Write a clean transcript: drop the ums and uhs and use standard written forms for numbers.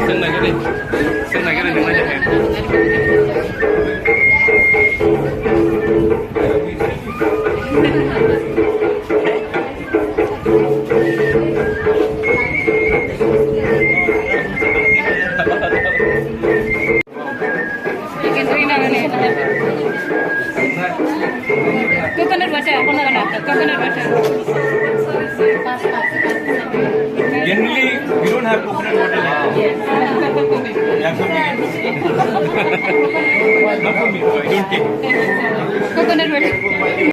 Sưng này cái gì? Sưng này cái này đừng lấy cho thèm. Coconut butter, coconut butter. Generally, we don't have coconut water like this. Yeah, for me. Not for me, so I don't take. Coconut butter. Good morning.